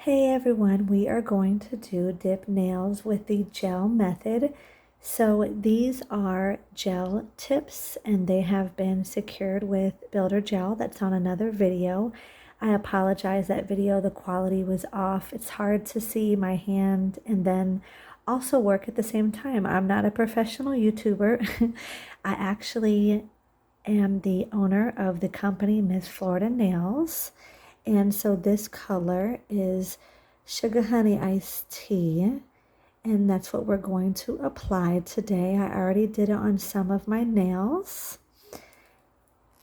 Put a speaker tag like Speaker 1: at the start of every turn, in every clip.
Speaker 1: Hey everyone, we are going to do dip nails with the gel method. So these are gel tips and they have been secured with builder gel. That's on another video. I apologize, that video, the quality was off. It's hard to see my hand and then also work at the same time. I'm not a professional YouTuber. I actually am the owner of the company Miss Florida Nails. And so this color is Sugar Honey Iced Tea. And that's what we're going to apply today. I already did it on some of my nails.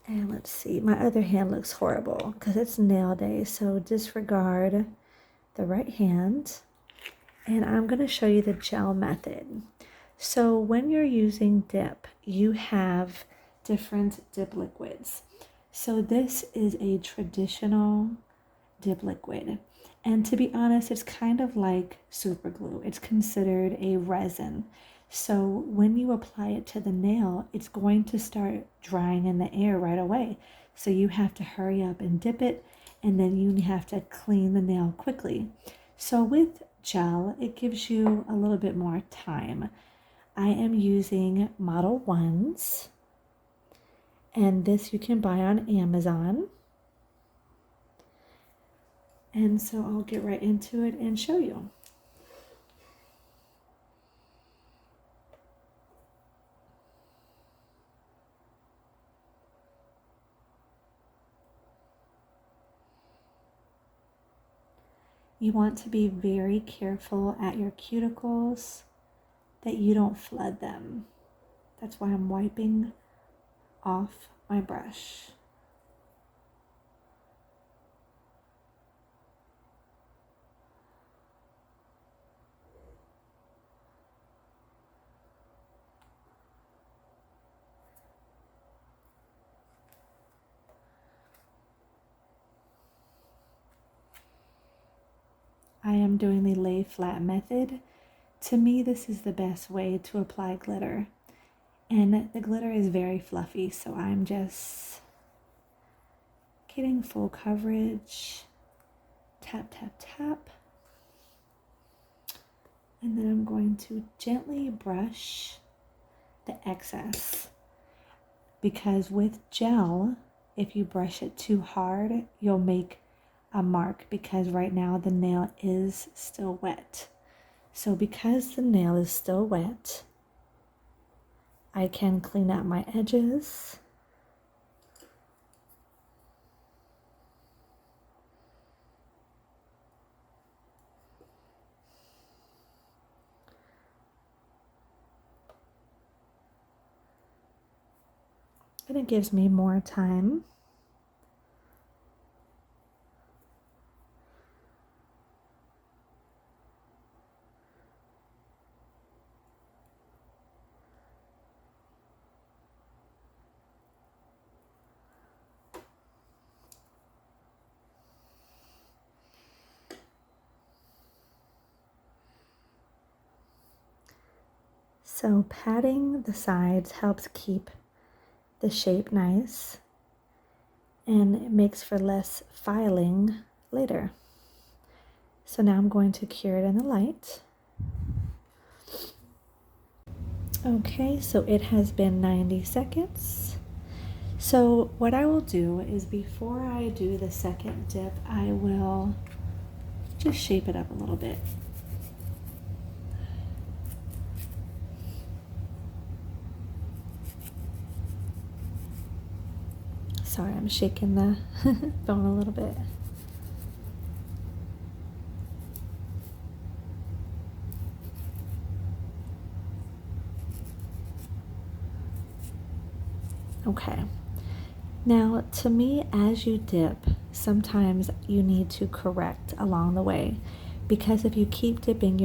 Speaker 1: And let's see, my other hand looks horrible because it's nail day. So disregard the right hand. And I'm going to show you the gel method. So when you're using dip, you have different dip liquids. So this is a traditional dip liquid. And to be honest, it's kind of like super glue. It's considered a resin. So when you apply it to the nail, it's going to start drying in the air right away. So you have to hurry up and dip it, and then you have to clean the nail quickly. So with gel, it gives you a little bit more time. I am using Model 1s, and this you can buy on Amazon. And so I'll get right into it and show you. You want to be very careful at your cuticles that you don't flood them. That's why I'm wiping off my brush. I am doing the lay flat method. To me, this is the best way to apply glitter. And the glitter is very fluffy, so I'm just getting full coverage. Tap, tap, tap. And then I'm going to gently brush the excess. Because with gel, if you brush it too hard, you'll make a mark because right now the nail is still wet. So because the nail is still wet, I can clean out my edges. And it gives me more time. So patting the sides helps keep the shape nice, and it makes for less filing later. So now I'm going to cure it in the light. Okay, so it has been 90 seconds. So what I will do is before I do the second dip, I will just shape it up a little bit. Sorry, I'm shaking the phone a little bit. Okay. Now, to me, as you dip, sometimes you need to correct along the way, because if you keep dipping,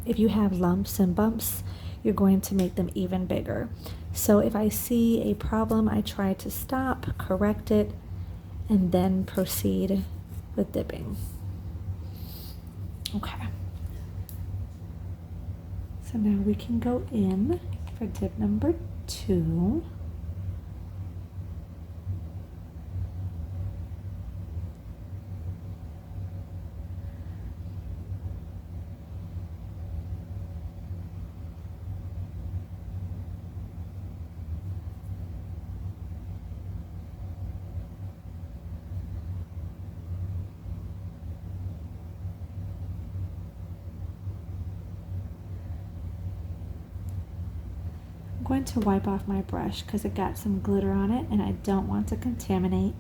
Speaker 1: if you have lumps and bumps, you're going to make them even bigger. So if I see a problem, I try to stop, correct it, and then proceed with dipping. Okay. So now we can go in for dip number 2. going to wipe off my brush because it got some glitter on it and I don't want to contaminate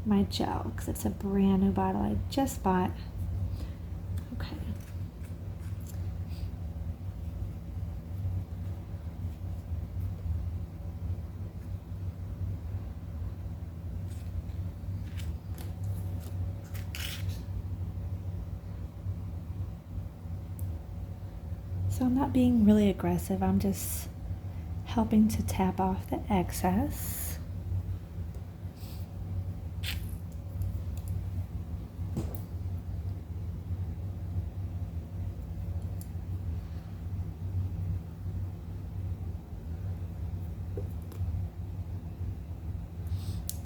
Speaker 1: my gel because it's a brand new bottle I just bought. Okay. So I'm not being really aggressive, I'm just helping to tap off the excess.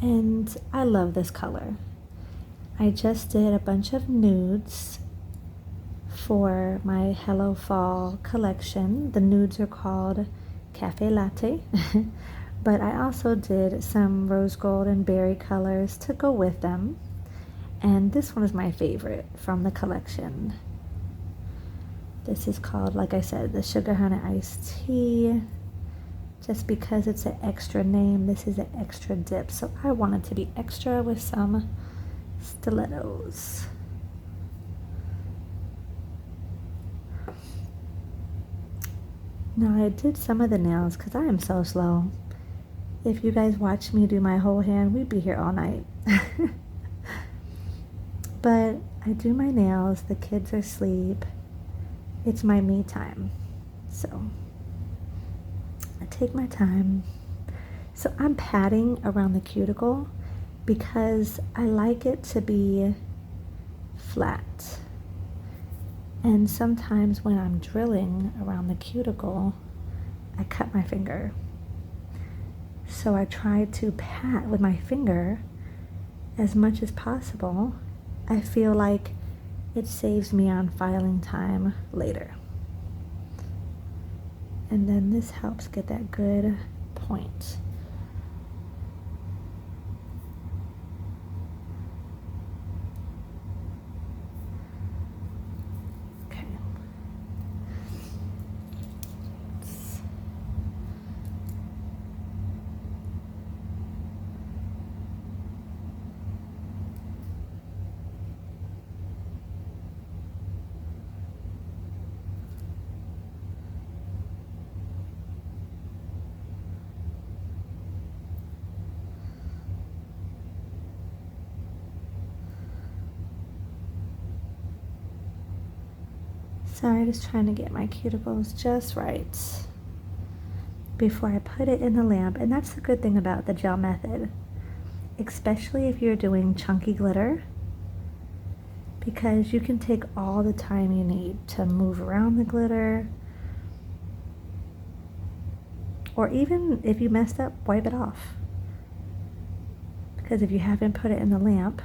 Speaker 1: And I love this color. I just did a bunch of nudes for my Hello Fall collection. The nudes are called Cafe Latte, but I also did some rose gold and berry colors to go with them. And this one is my favorite from the collection. This is called, like I said, the Sugar Honey Iced Tea. Just because it's an extra name, this is an extra dip. So I wanted to be extra with some stilettos. Now I did some of the nails because I am so slow. If you guys watch me do my whole hand, we'd be here all night. But I do my nails, the kids are asleep. It's my me time. So I take my time. So I'm patting around the cuticle because I like it to be flat. And sometimes when I'm drilling around the cuticle, I cut my finger. So I try to pat with my finger as much as possible. I feel like it saves me on filing time later. And then this helps get that good point. Sorry, just trying to get my cuticles just right before I put it in the lamp. And that's the good thing about the gel method, especially if you're doing chunky glitter, because you can take all the time you need to move around the glitter, or even if you messed up, wipe it off. Because if you haven't put it in the lamp,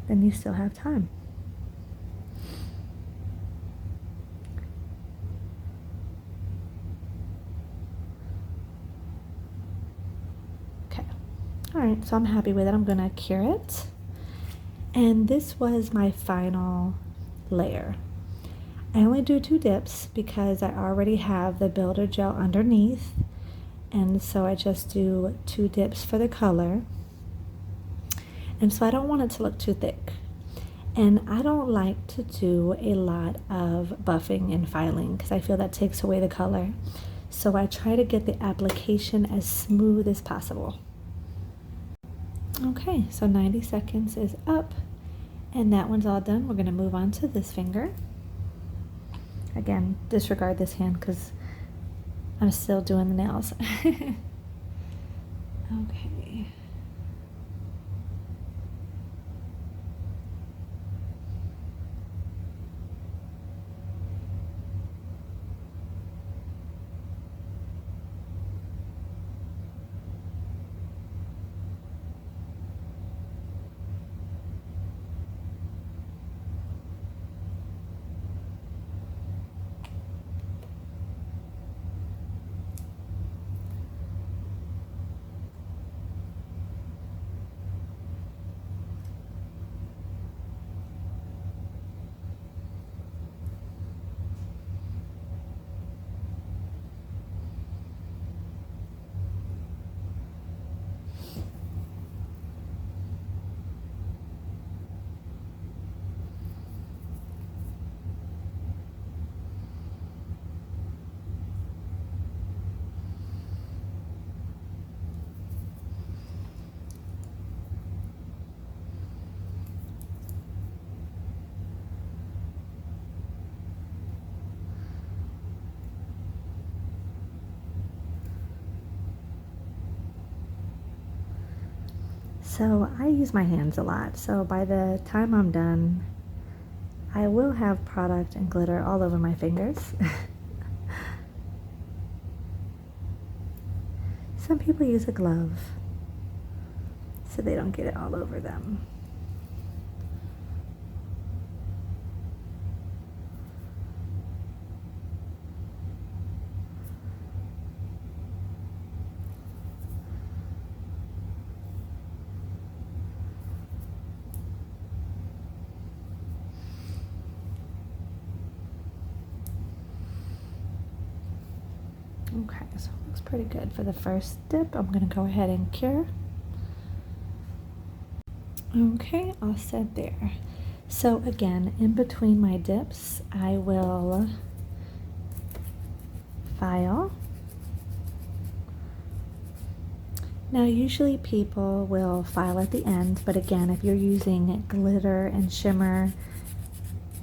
Speaker 1: then you still have time. Okay, all right, so I'm happy with it. I'm gonna cure it. And this was my final layer. I only do 2 dips because I already have the builder gel underneath, and so I just do 2 dips for the color. And so I don't want it to look too thick. And I don't like to do a lot of buffing and filing because I feel that takes away the color. So I try to get the application as smooth as possible. Okay, so 90 seconds is up and that one's all done. We're gonna move on to this finger. Again, disregard this hand because I'm still doing the nails. Okay. So I use my hands a lot. So by the time I'm done, I will have product and glitter all over my fingers. Some people use a glove so they don't get it all over them. Okay, so it looks pretty good for the first dip. I'm gonna go ahead and cure. Okay, all set there. So again, in between my dips, I will file. Now usually people will file at the end, but again, if you're using glitter and shimmer,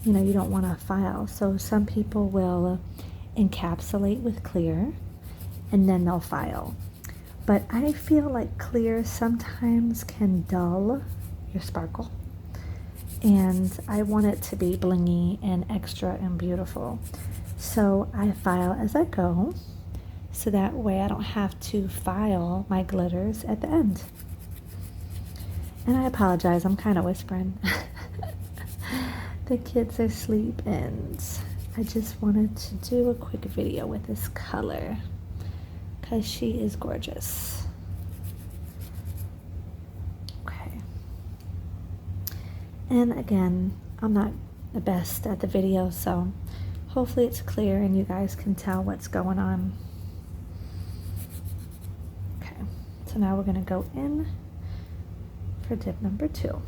Speaker 1: you know, you don't want to file. So some people will encapsulate with clear and then they'll file. But I feel like clear sometimes can dull your sparkle, and I want it to be blingy and extra and beautiful. So I file as I go, so that way I don't have to file my glitters at the end. And I apologize, I'm kind of whispering. The kids are asleep and I just wanted to do a quick video with this color because she is gorgeous. And again, I'm not the best at the video, so hopefully it's clear and you guys can tell what's going on. Okay, so now we're gonna go in for dip number 2.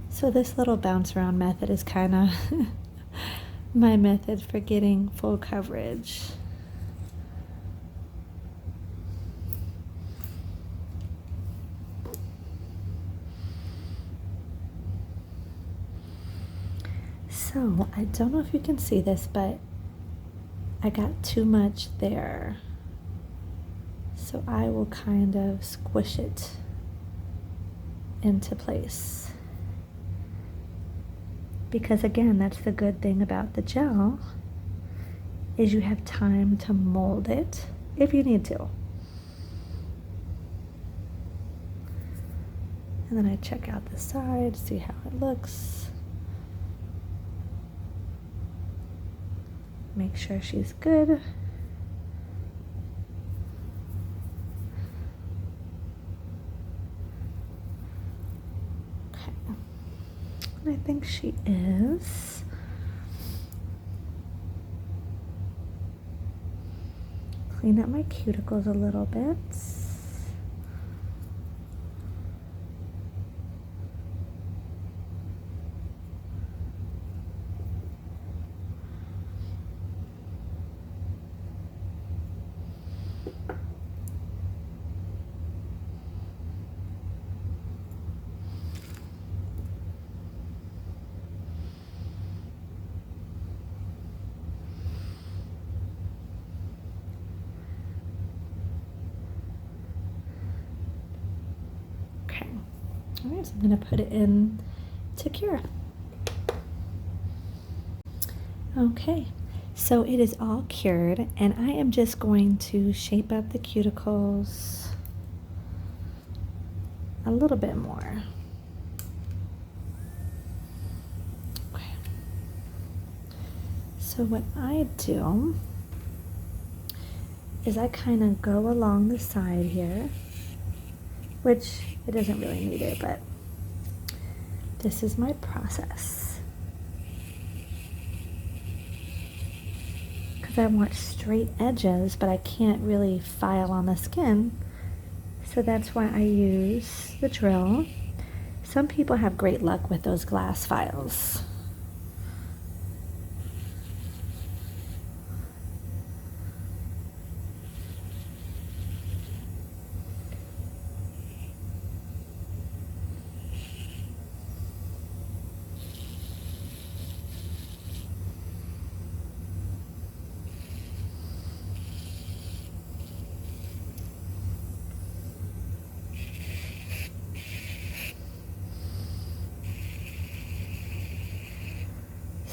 Speaker 1: So this little bounce around method is kind of my method for getting full coverage. So I don't know if you can see this, but I got too much there. So I will kind of squish it into place. Because again, that's the good thing about the gel, is you have time to mold it if you need to. And then I check out the side, see how it looks. Make sure she's good. I think she is. Clean up my cuticles a little bit. Alright, so I'm going to put it in to cure. Okay, so it is all cured, and I am just going to shape up the cuticles a little bit more. Okay. So what I do is I kind of go along the side here, which it doesn't really need it, but this is my process. because I want straight edges, but I can't really file on the skin. So that's why I use the drill. Some people have great luck with those glass files.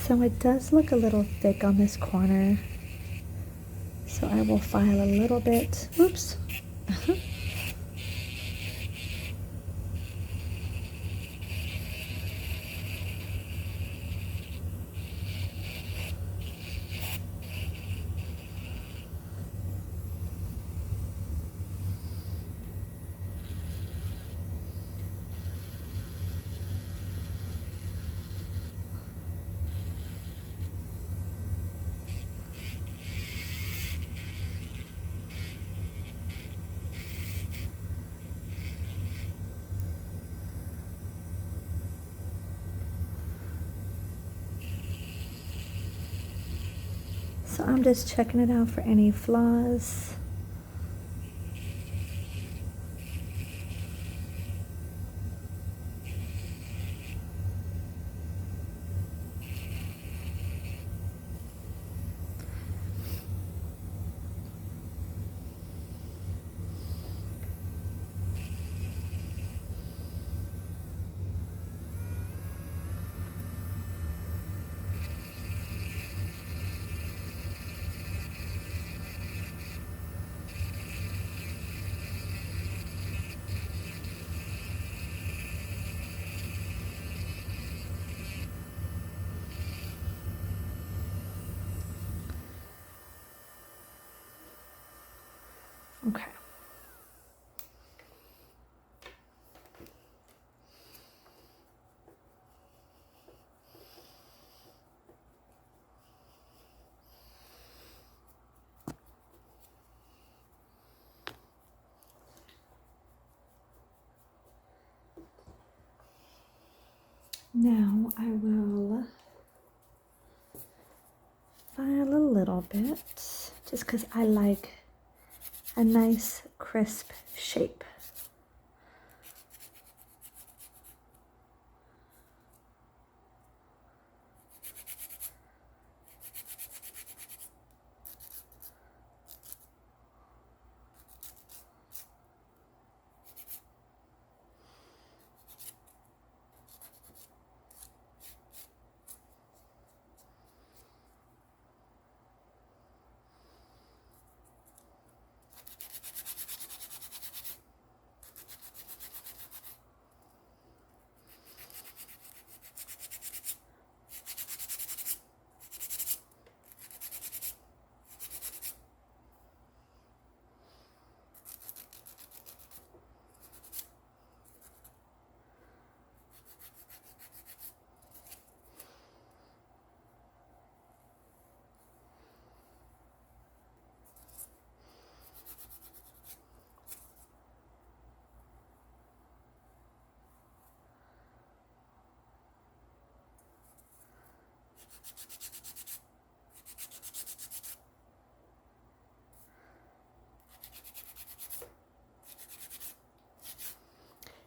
Speaker 1: So it does look a little thick on this corner. So I will file a little bit. Oops. So I'm just checking it out for any flaws. Okay. Now I will file a little bit just because I like a nice crisp shape.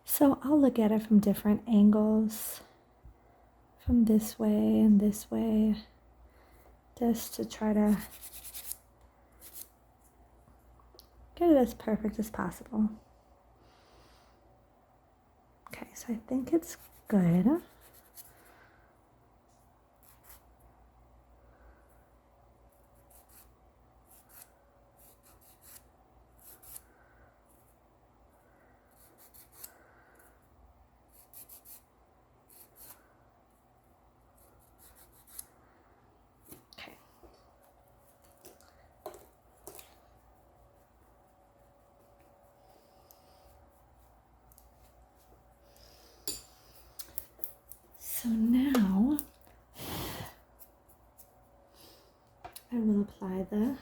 Speaker 1: So I'll look at it from different angles, from this way and this way, just to try to get it as perfect as possible. Okay, so I think it's good. I will apply the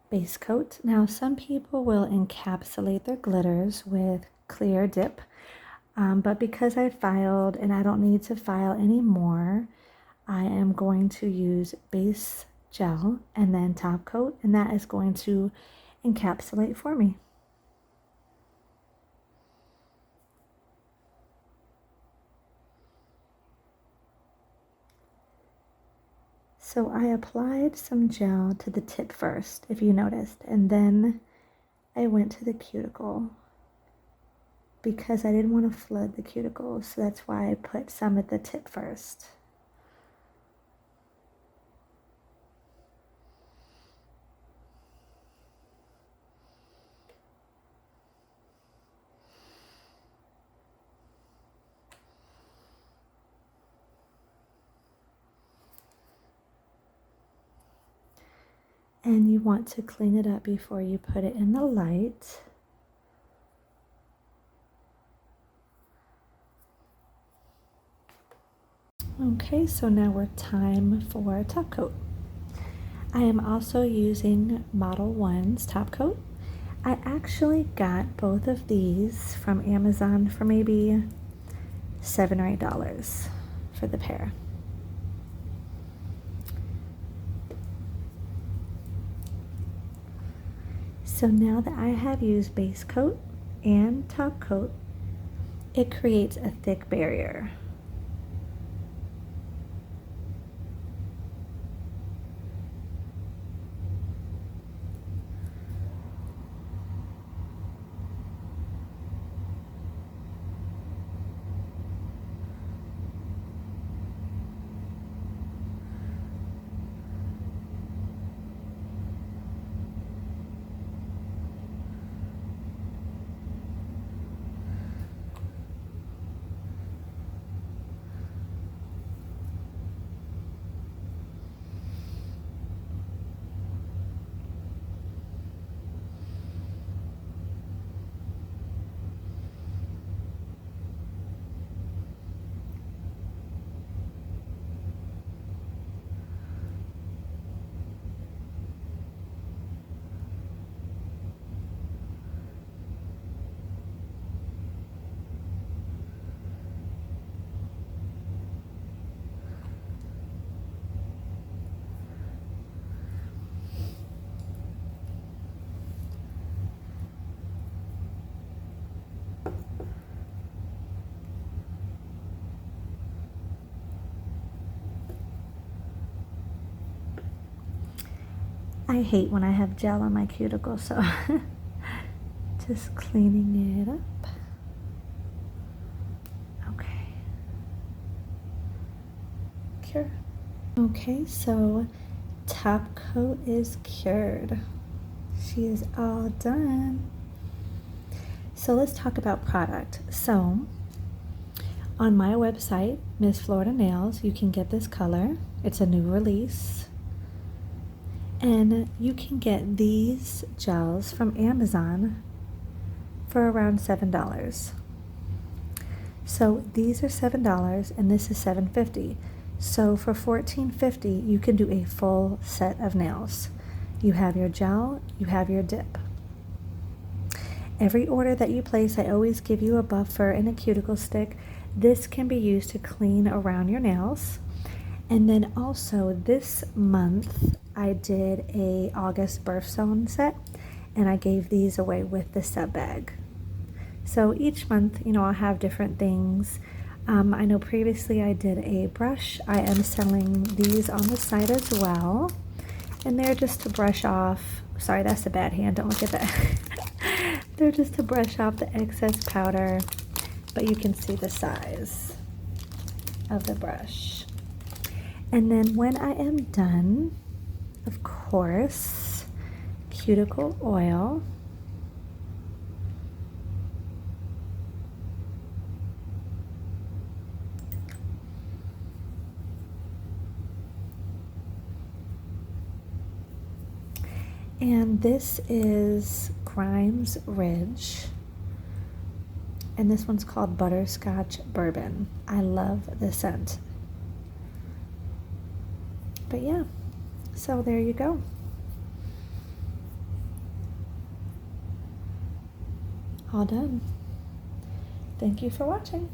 Speaker 1: base coat. Now, some people will encapsulate their glitters with clear dip, but because I filed and I don't need to file anymore, I am going to use base gel and then top coat, and that is going to encapsulate for me. So I applied some gel to the tip first, if you noticed, and then I went to the cuticle because I didn't want to flood the cuticle, so that's why I put some at the tip first. And you want to clean it up before you put it in the light. Okay, so now we're time for top coat. I am also using Model 1's top coat. I actually got both of these from Amazon for maybe $7 or $8 for the pair. So now that I have used base coat and top coat, it creates a thick barrier. I hate when I have gel on my cuticle, so just cleaning it up. Okay. Cure. Okay, so top coat is cured. She is all done. So let's talk about product. So on my website, Miss Florida Nails, you can get this color. It's a new release. And you can get these gels from Amazon for around $7. So these are $7 and this is $7.50. So for $14.50, you can do a full set of nails. You have your gel, you have your dip. Every order that you place, I always give you a buffer and a cuticle stick. This can be used to clean around your nails. And then also this month, I did a August birthstone set and I gave these away with the sub bag. So each month, you know, I'll have different things. I know previously I did a brush. I am selling these on the site as well. And they're just to brush off, sorry, that's a bad hand, don't look at that. They're just to brush off the excess powder, but you can see the size of the brush. And then when I am done, of course, cuticle oil. And this is Grimes Ridge. And this one's called Butterscotch Bourbon. I love the scent. But yeah, So there you go. All done. Thank you for watching.